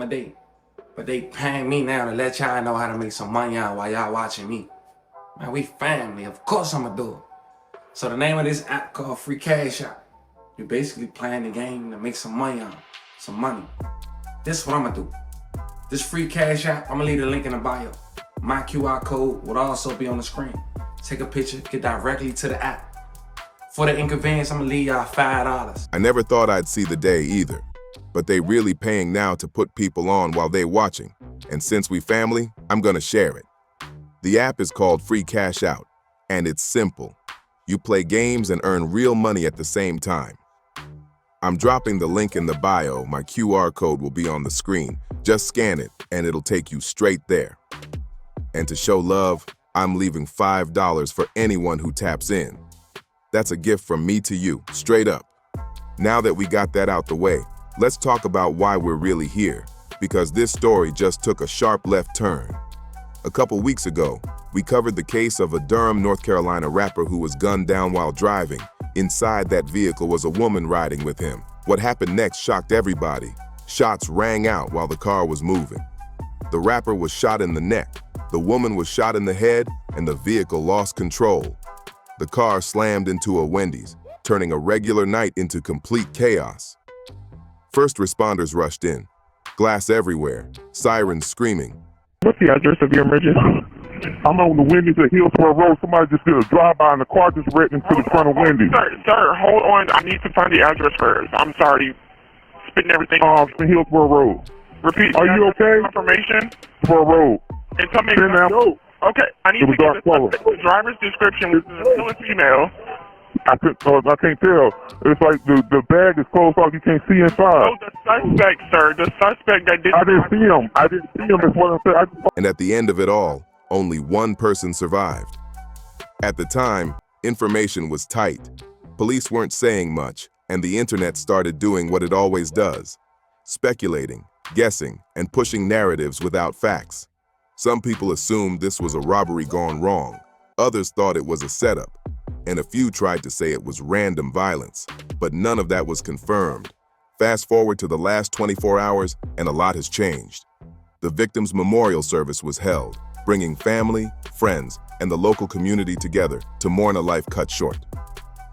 a day. But they paying me now to let y'all know how to make some money out while y'all watching me. Man, we family. Of course I'ma do it. So the name of this app called Free Cash App. You're basically playing the game to make some money out. Some money. This is what I'ma do. This Free Cash App, I'ma leave the link in the bio. My QR code will also be on the screen. Take a picture, get directly to the app. For the inconvenience, I'ma leave y'all $5. I never thought I'd see the day either, but they really paying now to put people on while they watching. And since we family, I'm gonna share it. The app is called Free Cash Out, and it's simple. You play games and earn real money at the same time. I'm dropping the link in the bio. My QR code will be on the screen. Just scan it, and it'll take you straight there. And to show love, I'm leaving $5 for anyone who taps in. That's a gift from me to you, straight up. Now that we got that out the way, let's talk about why we're really here, because this story just took a sharp left turn. A couple weeks ago, we covered the case of a Durham, North Carolina rapper who was gunned down while driving. Inside that vehicle was a woman riding with him. What happened next shocked everybody. Shots rang out while the car was moving. The rapper was shot in the neck, the woman was shot in the head, and the vehicle lost control. The car slammed into a Wendy's, turning a regular night into complete chaos. First responders rushed in. Glass everywhere, sirens screaming. What's the address of your emergency? I'm on the Wendy's at Hillsborough Road. Somebody just did a drive-by and the car just wrecked into the front of Wendy's. Sir, hold on. I need to find the address first. I'm sorry. Spitting everything. From Hillsborough Road. Repeat. Are you okay? Information. Hillsborough Road. And tell me. Okay. I need It was to dark get color. the driver's description. Was it still a female? I can't tell. It's like the bag is closed off. You can't see inside. Oh, the suspect, sir. The suspect that did. I didn't see him. That's what I'm saying. And at the end of it all, only one person survived. At the time, information was tight. Police weren't saying much, and the internet started doing what it always does, speculating, guessing, and pushing narratives without facts. Some people assumed this was a robbery gone wrong. Others thought it was a setup, and a few tried to say it was random violence, but none of that was confirmed. Fast forward to the last 24 hours, and a lot has changed. The victim's memorial service was held, bringing family, friends, and the local community together to mourn a life cut short.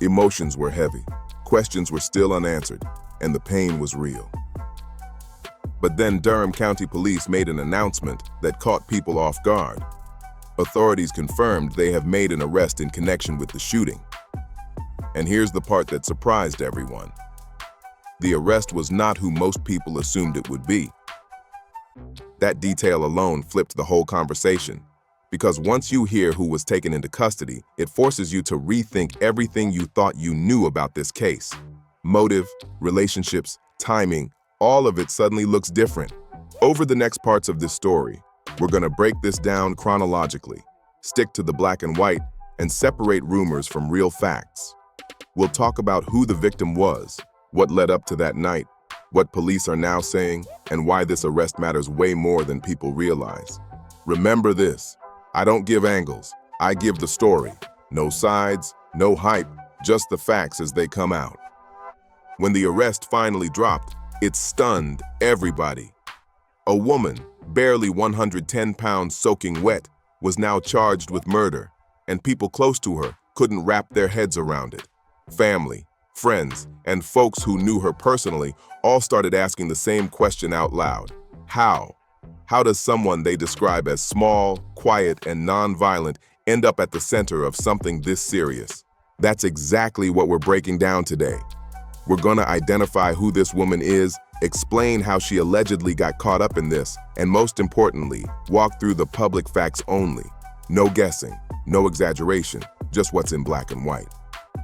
Emotions were heavy, questions were still unanswered, and the pain was real. But then Durham County Police made an announcement that caught people off guard. Authorities confirmed they have made an arrest in connection with the shooting. And here's the part that surprised everyone. The arrest was not who most people assumed it would be. That detail alone flipped the whole conversation, because once you hear who was taken into custody, it forces you to rethink everything you thought you knew about this case. Motive, relationships, timing, all of it suddenly looks different. Over the next parts of this story, we're gonna break this down chronologically, stick to the black and white, and separate rumors from real facts. We'll talk about who the victim was, what led up to that night, what police are now saying, and why this arrest matters way more than people realize. Remember this, I don't give angles, I give the story. No sides, no hype, just the facts as they come out. When the arrest finally dropped, it stunned everybody. A woman, barely 110 pounds soaking wet, was now charged with murder, and people close to her couldn't wrap their heads around it. Family, friends, and folks who knew her personally all started asking the same question out loud. How? How does someone they describe as small, quiet, and non-violent end up at the center of something this serious? That's exactly what we're breaking down today. We're gonna identify who this woman is, explain how she allegedly got caught up in this, and most importantly, walk through the public facts only. No guessing, no exaggeration, just what's in black and white.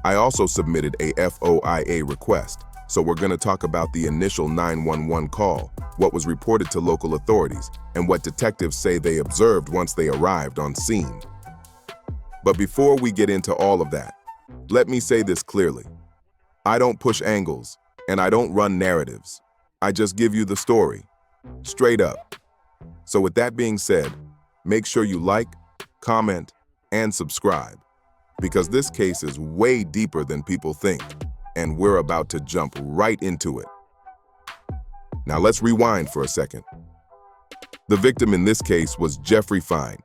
I also submitted a FOIA request, so we're gonna talk about the initial 911 call, what was reported to local authorities, and what detectives say they observed once they arrived on scene. But before we get into all of that, let me say this clearly. I don't push angles, and I don't run narratives. I just give you the story, straight up. So with that being said, make sure you like, comment, and subscribe, because this case is way deeper than people think, and we're about to jump right into it. Now let's rewind for a second. The victim in this case was Jeffrey Fine,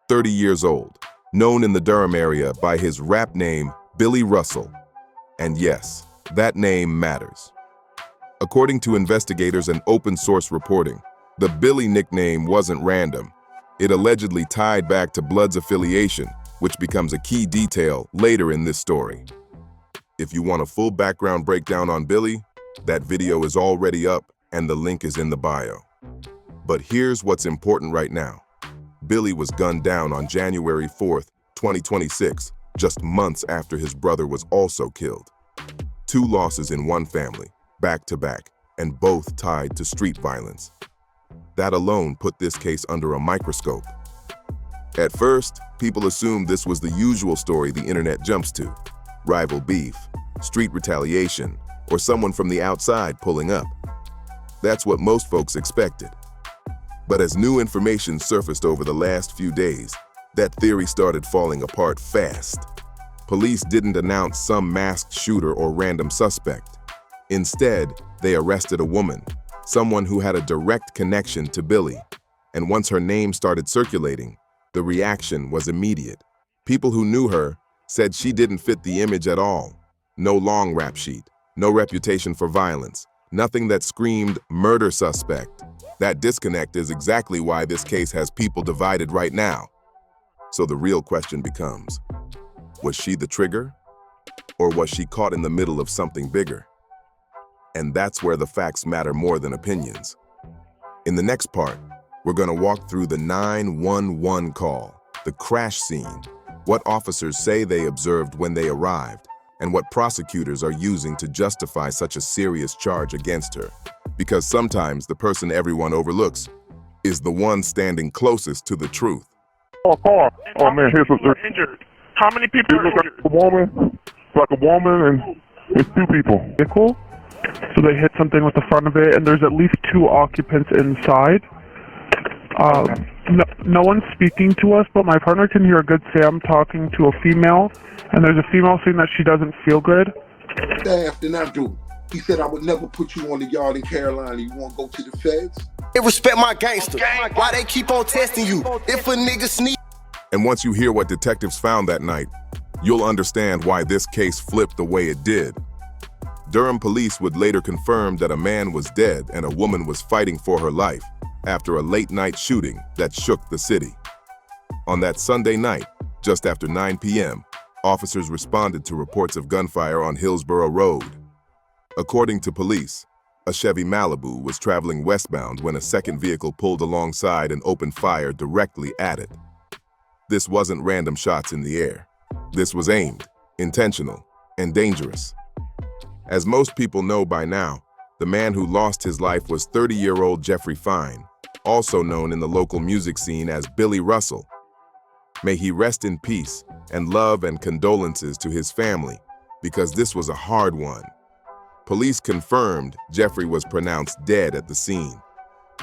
30 years old, known in the Durham area by his rap name, Billy Russell. And yes, that name matters. According to investigators and open source reporting, the Billy nickname wasn't random. It allegedly tied back to Blood's affiliation, which becomes a key detail later in this story. If you want a full background breakdown on Billy, that video is already up and the link is in the bio. But here's what's important right now. Billy was gunned down on January 4th, 2026, just months after his brother was also killed. 2 losses in one family, back to back, and both tied to street violence. That alone put this case under a microscope. At first, people assumed this was the usual story the internet jumps to: rival beef, street retaliation, or someone from the outside pulling up. That's what most folks expected. But as new information surfaced over the last few days, that theory started falling apart fast. Police didn't announce some masked shooter or random suspect. Instead, they arrested a woman, someone who had a direct connection to Billy. And once her name started circulating, the reaction was immediate. People who knew her said she didn't fit the image at all. No long rap sheet, no reputation for violence, nothing that screamed murder suspect. That disconnect is exactly why this case has people divided right now. So the real question becomes, was she the trigger? Or was she caught in the middle of something bigger? And that's where the facts matter more than opinions. In the next part, we're going to walk through the 911 call, the crash scene, what officers say they observed when they arrived, and what prosecutors are using to justify such a serious charge against her. Because sometimes the person everyone overlooks is the one standing closest to the truth. Car. Oh man, here's a Injured. How many people are injured? like a woman and 2 people. Vehicle. So they hit something with the front of it, and there's at least 2 occupants inside. No one's speaking to us, but my partner can hear a good Sam talking to a female, and there's a female saying that she doesn't feel good. Staff than I do. He said I would never put you on the yard in Carolina. You want to go to the feds? They respect my gangster. Why they keep on testing you? If a nigga sneak. And once you hear what detectives found that night, you'll understand why this case flipped the way it did. Durham police would later confirm that a man was dead and a woman was fighting for her life after a late-night shooting that shook the city. On that Sunday night, just after 9 p.m., officers responded to reports of gunfire on Hillsborough Road. According to police, a Chevy Malibu was traveling westbound when a second vehicle pulled alongside and opened fire directly at it. This wasn't random shots in the air. This was aimed, intentional, and dangerous. As most people know by now, the man who lost his life was 30-year-old Jeffrey Fine, also known in the local music scene as Billy Russell. May he rest in peace, and love and condolences to his family, because this was a hard one. Police confirmed Jeffrey was pronounced dead at the scene.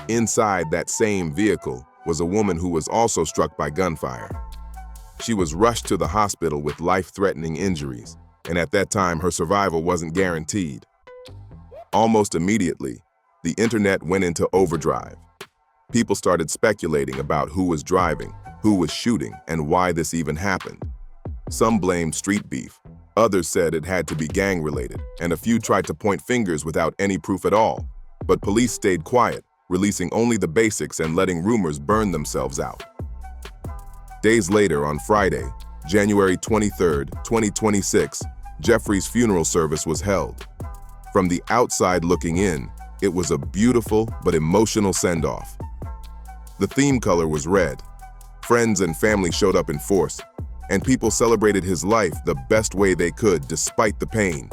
Inside that same vehicle was a woman who was also struck by gunfire. She was rushed to the hospital with life-threatening injuries, and at that time her survival wasn't guaranteed. Almost immediately, the internet went into overdrive. People started speculating about who was driving, who was shooting, and why this even happened. Some blamed street beef, others said it had to be gang-related, and a few tried to point fingers without any proof at all. But police stayed quiet, releasing only the basics and letting rumors burn themselves out. Days later, on Friday, January 23, 2026, Jeffrey's funeral service was held. From the outside looking in, it was a beautiful but emotional send-off. The theme color was red. Friends and family showed up in force, and people celebrated his life the best way they could despite the pain.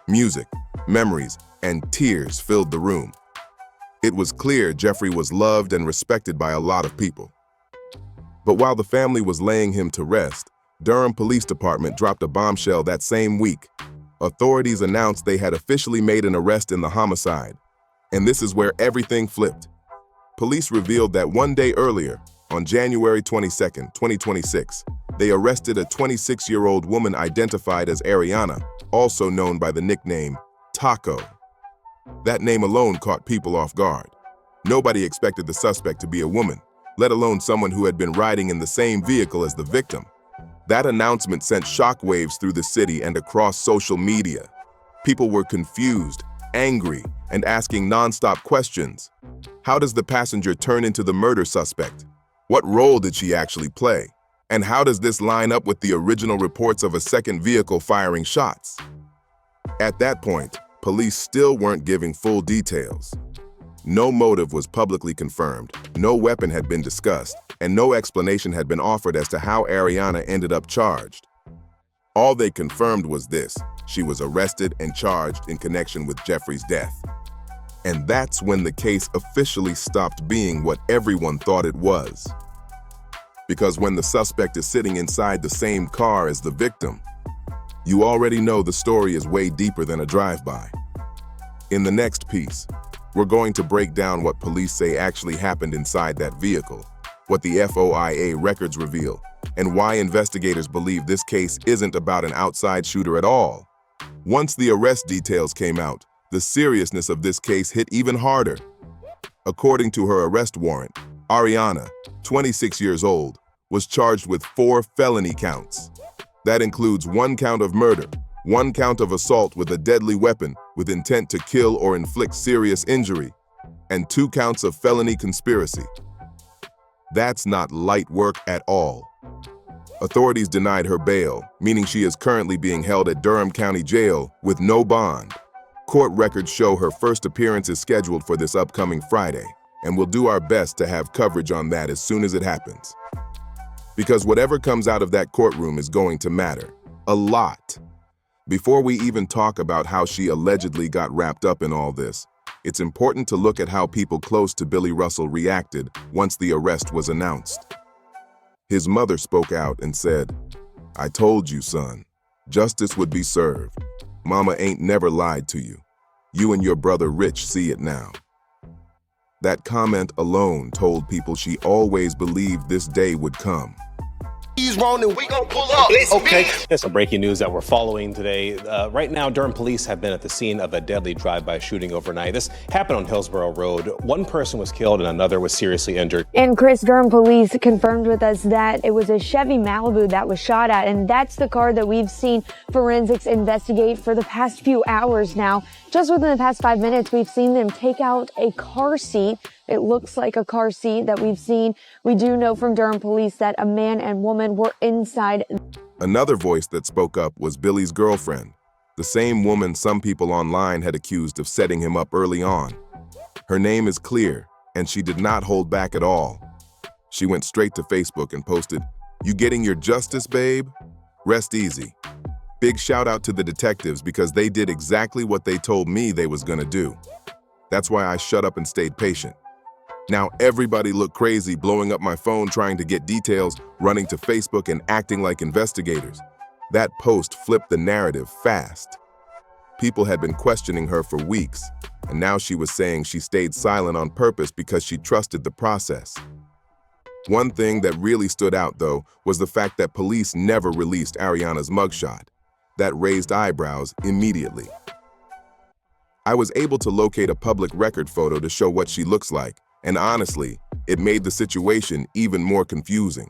Music, memories, and tears filled the room. It was clear Jeffrey was loved and respected by a lot of people. But while the family was laying him to rest, Durham Police Department dropped a bombshell that same week. Authorities announced they had officially made an arrest in the homicide. And this is where everything flipped. Police revealed that one day earlier, on January 22, 2026, they arrested a 26-year-old woman identified as Ariana, also known by the nickname Taco. That name alone caught people off guard. Nobody expected the suspect to be a woman, let alone someone who had been riding in the same vehicle as the victim. That announcement sent shockwaves through the city and across social media. People were confused, angry, and asking non-stop questions. How does the passenger turn into the murder suspect? What role did she actually play? And how does this line up with the original reports of a second vehicle firing shots? At that point, police still weren't giving full details. No motive was publicly confirmed, no weapon had been discussed, and no explanation had been offered as to how Ariana ended up charged. All they confirmed was this: she was arrested and charged in connection with Jeffrey's death. And that's when the case officially stopped being what everyone thought it was. Because when the suspect is sitting inside the same car as the victim, you already know the story is way deeper than a drive-by. In the next piece, we're going to break down what police say actually happened inside that vehicle, what the FOIA records reveal, and why investigators believe this case isn't about an outside shooter at all. Once the arrest details came out, the seriousness of this case hit even harder. According to her arrest warrant, Ariana, 26 years old, was charged with 4 felony counts. That includes 1 count of murder, 1 count of assault with a deadly weapon with intent to kill or inflict serious injury, and 2 counts of felony conspiracy. That's not light work at all. Authorities denied her bail, meaning she is currently being held at Durham County Jail with no bond. Court records show her first appearance is scheduled for this upcoming Friday, and we'll do our best to have coverage on that as soon as it happens. Because whatever comes out of that courtroom is going to matter. A lot. Before we even talk about how she allegedly got wrapped up in all this, it's important to look at how people close to Billy Russell reacted once the arrest was announced. His mother spoke out and said, "I told you, son, justice would be served. Mama ain't never lied to you. You and your brother Rich see it now." That comment alone told people she always believed this day would come. He's wrong and we gon' pull up. Okay. There's some breaking news that we're following today. Right now, Durham police have been at the scene of a deadly drive-by shooting overnight. This happened on Hillsborough Road. 1 person was killed and another was seriously injured. And Chris, Durham police confirmed with us that it was a Chevy Malibu that was shot at, and that's the car that we've seen forensics investigate for the past few hours now. Just within the past 5 minutes, we've seen them take out a car seat. It looks like a car seat that we've seen. We do know from Durham police that a man and woman were inside. Another voice that spoke up was Billy's girlfriend, the same woman some people online had accused of setting him up early on. Her name is clear, and she did not hold back at all. She went straight to Facebook and posted, "You getting your justice, babe? Rest easy." Big shout out to the detectives because they did exactly what they told me they was gonna do. That's why I shut up and stayed patient. Now everybody looked crazy blowing up my phone trying to get details, running to Facebook and acting like investigators. That post flipped the narrative fast. People had been questioning her for weeks, and now she was saying she stayed silent on purpose because she trusted the process. One thing that really stood out, though, was the fact that police never released Ariana's mugshot. That raised eyebrows immediately. I was able to locate a public record photo to show what she looks like, and honestly, it made the situation even more confusing.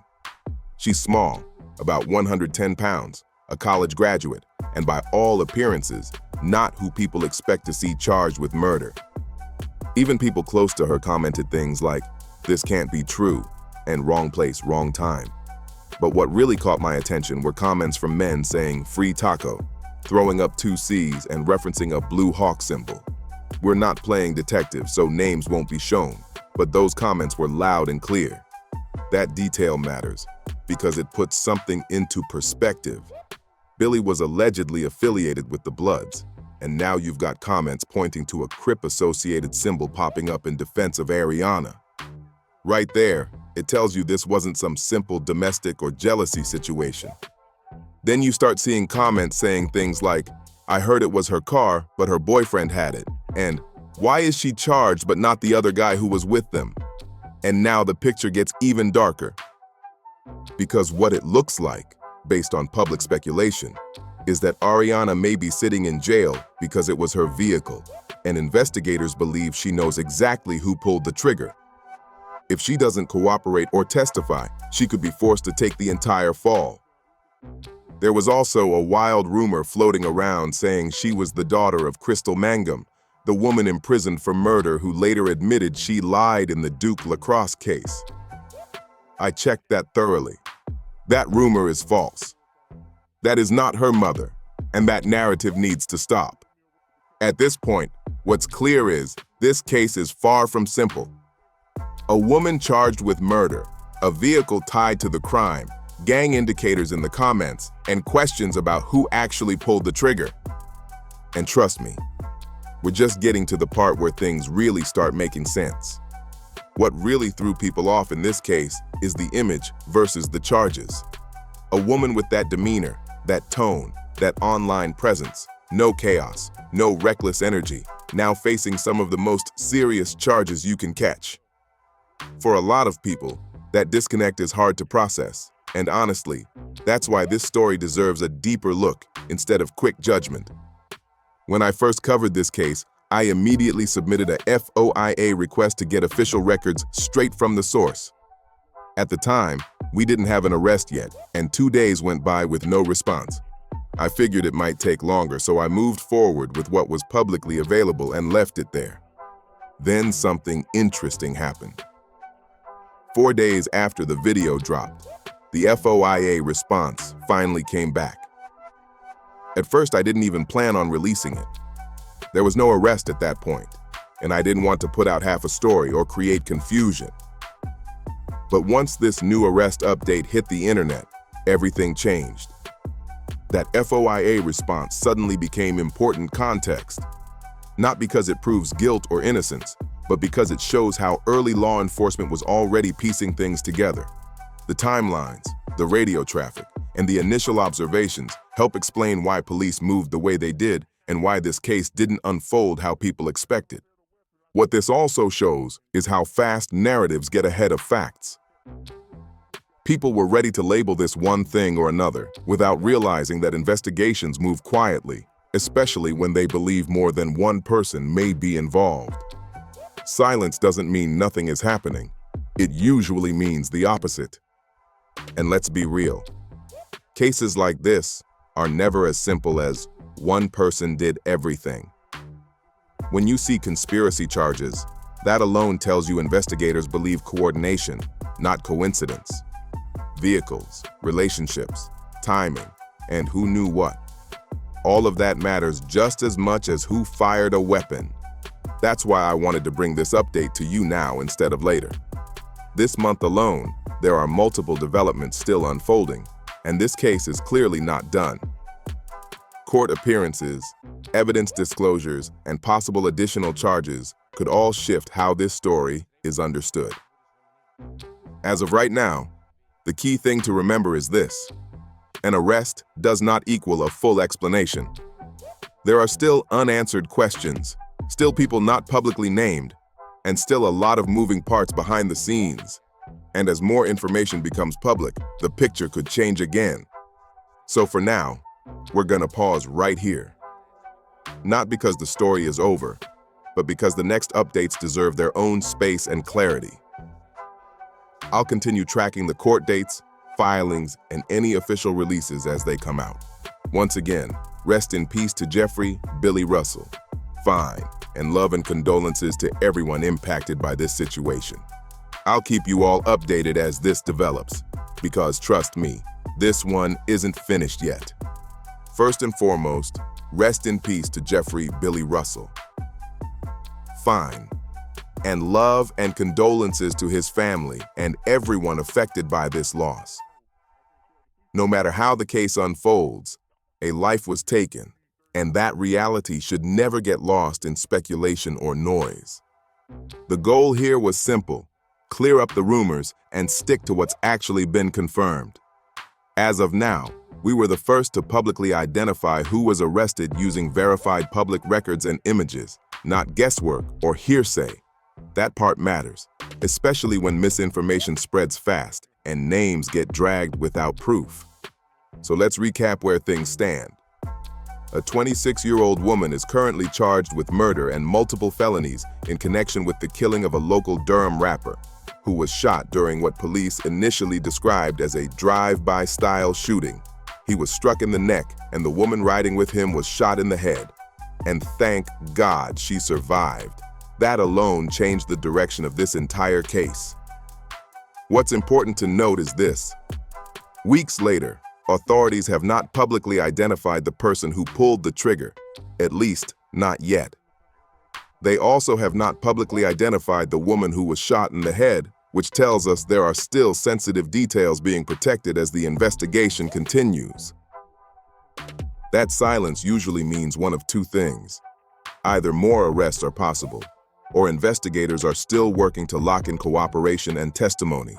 She's small, about 110 pounds, a college graduate, and by all appearances, not who people expect to see charged with murder. Even people close to her commented things like, "This can't be true," and "wrong place, wrong time." But what really caught my attention were comments from men saying "free taco," throwing up 2 C's and referencing a blue hawk symbol. We're not playing detective, so names won't be shown, but those comments were loud and clear. That detail matters because it puts something into perspective. Billy was allegedly affiliated with the Bloods, and now you've got comments pointing to a Crip-associated symbol popping up in defense of Ariana. Right there, it tells you this wasn't some simple domestic or jealousy situation. Then you start seeing comments saying things like, "I heard it was her car, but her boyfriend had it," and "Why is she charged but not the other guy who was with them?" And now the picture gets even darker. Because what it looks like, based on public speculation, is that Ariana may be sitting in jail because it was her vehicle, and investigators believe she knows exactly who pulled the trigger. If she doesn't cooperate or testify, she could be forced to take the entire fall. There was also a wild rumor floating around saying she was the daughter of Crystal Mangum, the woman imprisoned for murder who later admitted she lied in the Duke lacrosse case. I checked that thoroughly. That rumor is false. That is not her mother, and that narrative needs to stop. At this point, what's clear is this case is far from simple. A woman charged with murder, a vehicle tied to the crime, gang indicators in the comments, and questions about who actually pulled the trigger. And trust me, we're just getting to the part where things really start making sense. What really threw people off in this case is the image versus the charges. A woman with that demeanor, that tone, that online presence, no chaos, no reckless energy, now facing some of the most serious charges you can catch. For a lot of people, that disconnect is hard to process, and honestly, that's why this story deserves a deeper look instead of quick judgment. When I first covered this case, I immediately submitted a FOIA request to get official records straight from the source. At the time, we didn't have an arrest yet, and 2 days went by with no response. I figured it might take longer, so I moved forward with what was publicly available and left it there. Then something interesting happened. 4 days after the video dropped, the FOIA response finally came back. At first, I didn't even plan on releasing it. There was no arrest at that point, and I didn't want to put out half a story or create confusion. But once this new arrest update hit the internet, everything changed. That FOIA response suddenly became important context, not because it proves guilt or innocence, but because it shows how early law enforcement was already piecing things together. The timelines, the radio traffic, and the initial observations help explain why police moved the way they did and why this case didn't unfold how people expected. What this also shows is how fast narratives get ahead of facts. People were ready to label this one thing or another without realizing that investigations move quietly, especially when they believe more than one person may be involved. Silence doesn't mean nothing is happening. It usually means the opposite. And let's be real. Cases like this are never as simple as one person did everything. When you see conspiracy charges, that alone tells you investigators believe coordination, not coincidence. Vehicles, relationships, timing, and who knew what. All of that matters just as much as who fired a weapon. That's why I wanted to bring this update to you now instead of later. This month alone, there are multiple developments still unfolding, and this case is clearly not done. Court appearances, evidence disclosures, and possible additional charges could all shift how this story is understood. As of right now, the key thing to remember is this: an arrest does not equal a full explanation. There are still unanswered questions, still people not publicly named, and still a lot of moving parts behind the scenes. And as more information becomes public, the picture could change again. So for now, we're gonna pause right here. Not because the story is over, but because the next updates deserve their own space and clarity. I'll continue tracking the court dates, filings, and any official releases as they come out. Once again, rest in peace to Jeffrey Billy Russell. Fine, and love and condolences to everyone impacted by this situation. I'll keep you all updated as this develops, because trust me, this one isn't finished yet. First and foremost, rest in peace to Jeffrey Billy Russell. Fine, and love and condolences to his family and everyone affected by this loss. No matter how the case unfolds, a life was taken, and that reality should never get lost in speculation or noise. The goal here was simple: clear up the rumors and stick to what's actually been confirmed. As of now, we were the first to publicly identify who was arrested using verified public records and images, not guesswork or hearsay. That part matters, especially when misinformation spreads fast and names get dragged without proof. So let's recap where things stand. a 26-year-old woman is currently charged with murder and multiple felonies in connection with the killing of a local Durham rapper, who was shot during what police initially described as a drive-by style shooting. He was struck in the neck, and the woman riding with him was shot in the head. And thank God she survived. That alone changed the direction of this entire case. What's important to note is this. Weeks later, authorities have not publicly identified the person who pulled the trigger, at least not yet. They also have not publicly identified the woman who was shot in the head, which tells us there are still sensitive details being protected as the investigation continues. That silence usually means one of two things. Either more arrests are possible, or investigators are still working to lock in cooperation and testimony.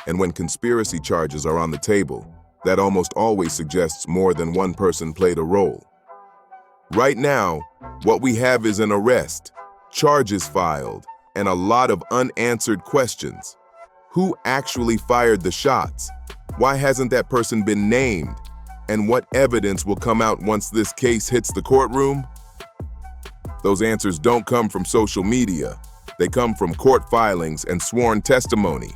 And when conspiracy charges are on the table, that almost always suggests more than one person played a role. Right now, what we have is an arrest, charges filed, and a lot of unanswered questions. Who actually fired the shots? Why hasn't that person been named? And what evidence will come out once this case hits the courtroom? Those answers don't come from social media. They come from court filings and sworn testimony.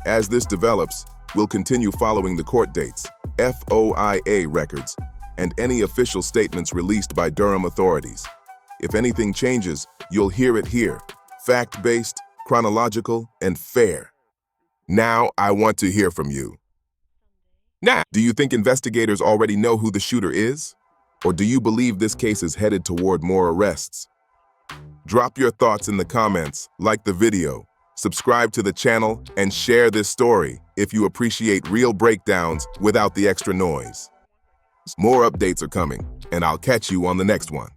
As this develops, we'll continue following the court dates, FOIA records, and any official statements released by Durham authorities. If anything changes, you'll hear it here. Fact-based, chronological, and fair. Now I want to hear from you. Now, do you think investigators already know who the shooter is? Or do you believe this case is headed toward more arrests? Drop your thoughts in the comments, like the video, subscribe to the channel, and share this story if you appreciate real breakdowns without the extra noise. More updates are coming, and I'll catch you on the next one.